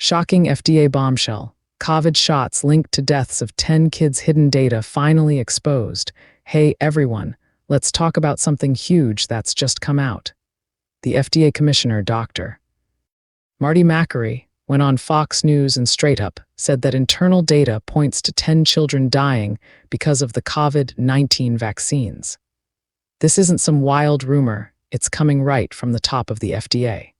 Shocking FDA bombshell. COVID shots linked to deaths of 10 kids' hidden data finally exposed. Hey everyone, let's talk about something huge that's just come out. The FDA Commissioner, Dr. Marty Makary, went on Fox News and Straight Up, said that internal data points to 10 children dying because of the COVID-19 vaccines. This isn't some wild rumor, it's coming right from the top of the FDA.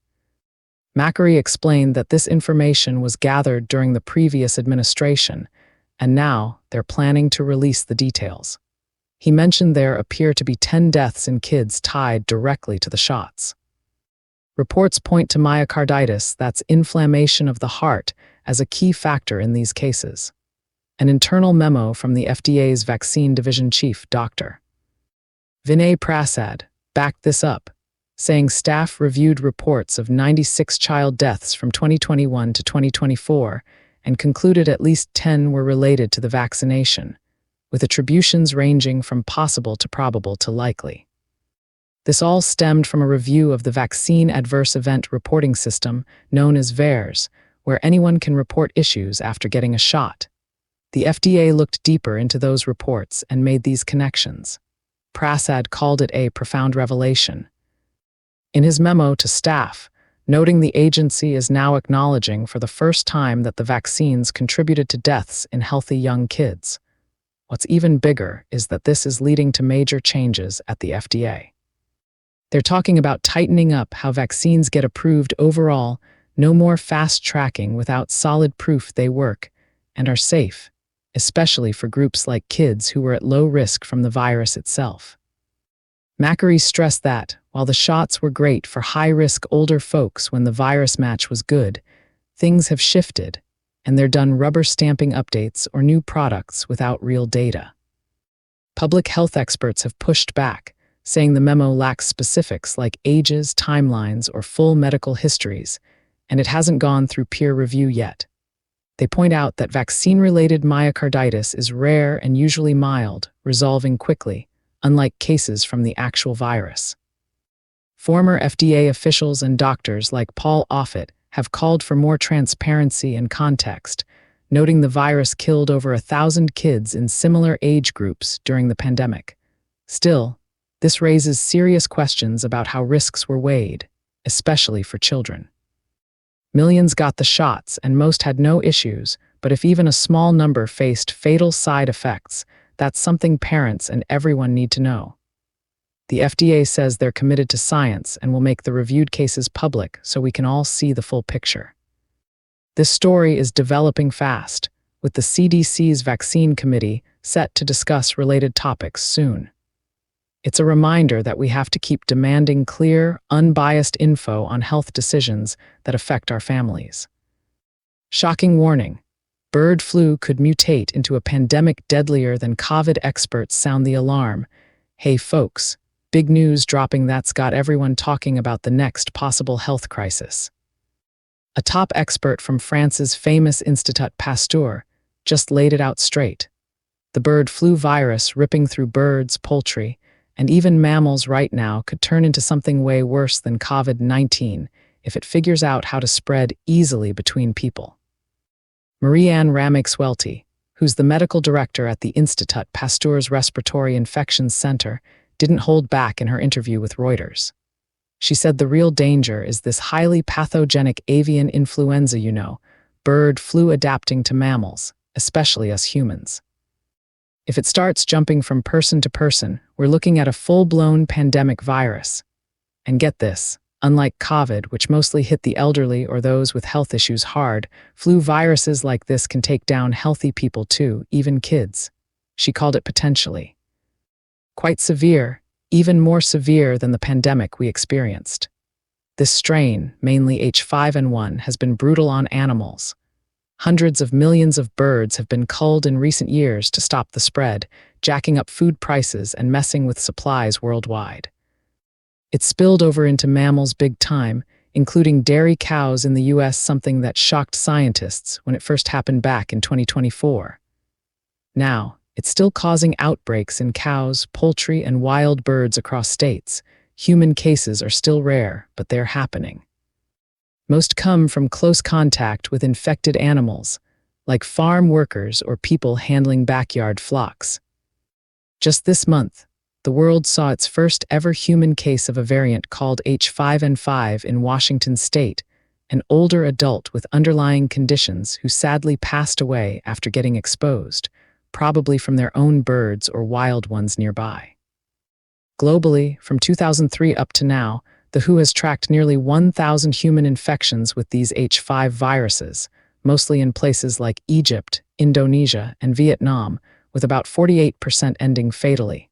Makary explained that this information was gathered during the previous administration, and now they're planning to release the details. He mentioned there appear to be 10 deaths in kids tied directly to the shots. Reports point to myocarditis, that's inflammation of the heart, as a key factor in these cases. An internal memo from the FDA's Vaccine Division Chief, Dr. Vinay Prasad, backed this up, saying staff reviewed reports of 96 child deaths from 2021 to 2024 and concluded at least 10 were related to the vaccination, with attributions ranging from possible to probable to likely. This all stemmed from a review of the Vaccine Adverse Event Reporting System, known as VAERS, where anyone can report issues after getting a shot. The FDA looked deeper into those reports and made these connections. Prasad called it a profound revelation. In his memo to staff, noting the agency is now acknowledging for the first time that the vaccines contributed to deaths in healthy young kids. What's even bigger is that this is leading to major changes at the FDA. They're talking about tightening up how vaccines get approved overall, no more fast tracking without solid proof they work and are safe, especially for groups like kids who were at low risk from the virus itself. Makary stressed that, while the shots were great for high-risk older folks when the virus match was good, things have shifted, and they're done rubber-stamping updates or new products without real data. Public health experts have pushed back, saying the memo lacks specifics like ages, timelines, or full medical histories, and it hasn't gone through peer review yet. They point out that vaccine-related myocarditis is rare and usually mild, resolving quickly, unlike cases from the actual virus. Former FDA officials and doctors like Paul Offit have called for more transparency and context, noting the virus killed over 1,000 kids in similar age groups during the pandemic. Still, this raises serious questions about how risks were weighed, especially for children. Millions got the shots and most had no issues, but if even a small number faced fatal side effects, that's something parents and everyone need to know. The FDA says they're committed to science and will make the reviewed cases public so we can all see the full picture. This story is developing fast, with the CDC's Vaccine Committee set to discuss related topics soon. It's a reminder that we have to keep demanding clear, unbiased info on health decisions that affect our families. Shocking warning. Bird flu could mutate into a pandemic deadlier than COVID. Experts sound the alarm. Hey folks, big news dropping that's got everyone talking about the next possible health crisis. A top expert from France's famous Institut Pasteur just laid it out straight. The bird flu virus ripping through birds, poultry, and even mammals right now could turn into something way worse than COVID-19 if it figures out how to spread easily between people. Marie-Anne Rameix-Welty, who's the medical director at the Institut Pasteur's Respiratory Infections Center, didn't hold back in her interview with Reuters. She said the real danger is this highly pathogenic avian influenza, bird flu adapting to mammals, especially us humans. If it starts jumping from person to person, we're looking at a full-blown pandemic virus. And get this, unlike COVID, which mostly hit the elderly or those with health issues hard, flu viruses like this can take down healthy people too, even kids. She called it potentially quite severe, even more severe than the pandemic we experienced. This strain, mainly H5N1, has been brutal on animals. Hundreds of millions of birds have been culled in recent years to stop the spread, jacking up food prices and messing with supplies worldwide. It spilled over into mammals big time, including dairy cows in the US, something that shocked scientists when it first happened back in 2024. Now, it's still causing outbreaks in cows, poultry, and wild birds across states. Human cases are still rare, but they're happening. Most come from close contact with infected animals, like farm workers or people handling backyard flocks. Just this month, the world saw its first ever human case of a variant called H5N5 in Washington state, an older adult with underlying conditions who sadly passed away after getting exposed, probably from their own birds or wild ones nearby. Globally, from 2003 up to now, the WHO has tracked nearly 1,000 human infections with these H5 viruses, mostly in places like Egypt, Indonesia, and Vietnam, with about 48% ending fatally.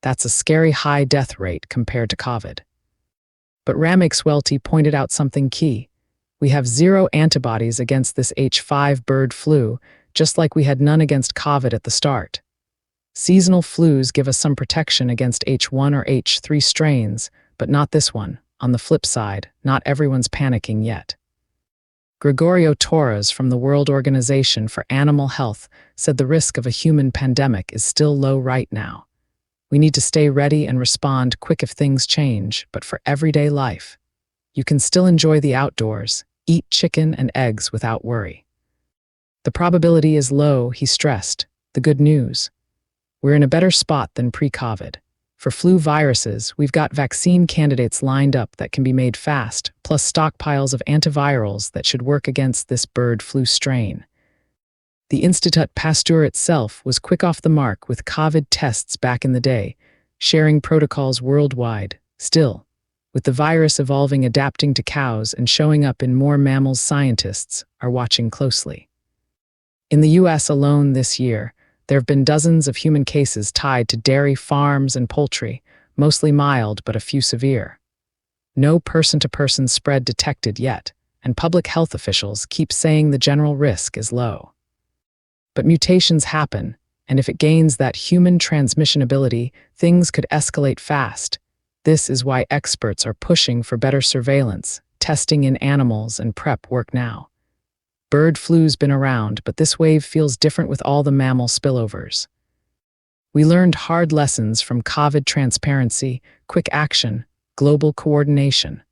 That's a scary high death rate compared to COVID. But Ramesh Welty pointed out something key. We have zero antibodies against this H5 bird flu, just like we had none against COVID at the start. Seasonal flus give us some protection against H1 or H3 strains, but not this one. On the flip side, not everyone's panicking yet. Gregorio Torres from the World Organization for Animal Health said the risk of a human pandemic is still low right now. We need to stay ready and respond quick if things change, but for everyday life, you can still enjoy the outdoors, eat chicken and eggs without worry. The probability is low, he stressed. The good news: we're in a better spot than pre-COVID. For flu viruses, we've got vaccine candidates lined up that can be made fast, plus stockpiles of antivirals that should work against this bird flu strain. The Institut Pasteur itself was quick off the mark with COVID tests back in the day, sharing protocols worldwide. Still, with the virus evolving, adapting to cows, and showing up in more mammals, scientists are watching closely. In the US alone this year, there have been dozens of human cases tied to dairy farms and poultry, mostly mild but a few severe. No person-to-person spread detected yet, and public health officials keep saying the general risk is low. But mutations happen, and if it gains that human transmission ability, things could escalate fast. This is why experts are pushing for better surveillance, testing in animals, and prep work now. Bird flu's been around, but this wave feels different with all the mammal spillovers. We learned hard lessons from COVID: transparency, quick action, global coordination.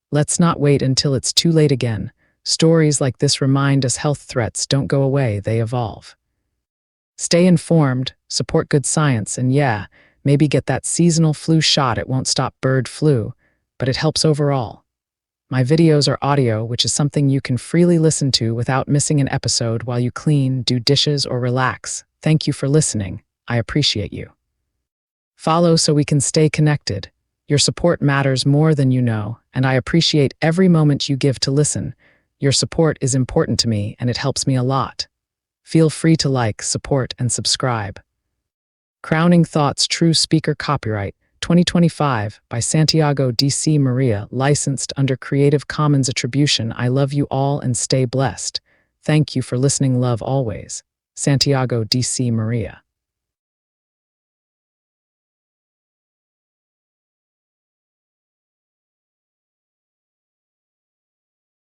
Let's not wait until it's too late again. Stories like this remind us health threats don't go away, they evolve. Stay informed, support good science, and yeah, maybe get that seasonal flu shot. It won't stop bird flu, but it helps overall. My videos are audio, which is something you can freely listen to without missing an episode while you clean, do dishes, or relax. Thank you for listening. I appreciate you. Follow so we can stay connected. Your support matters more than you know, and I appreciate every moment you give to listen. Your support is important to me, and it helps me a lot. Feel free to like, support, and subscribe. Crowning Thoughts True Speaker Copyright 2025 by Santiago D.C. Maria, licensed under Creative Commons Attribution. I love you all and stay blessed. Thank you for listening. Love always. Santiago D.C. Maria.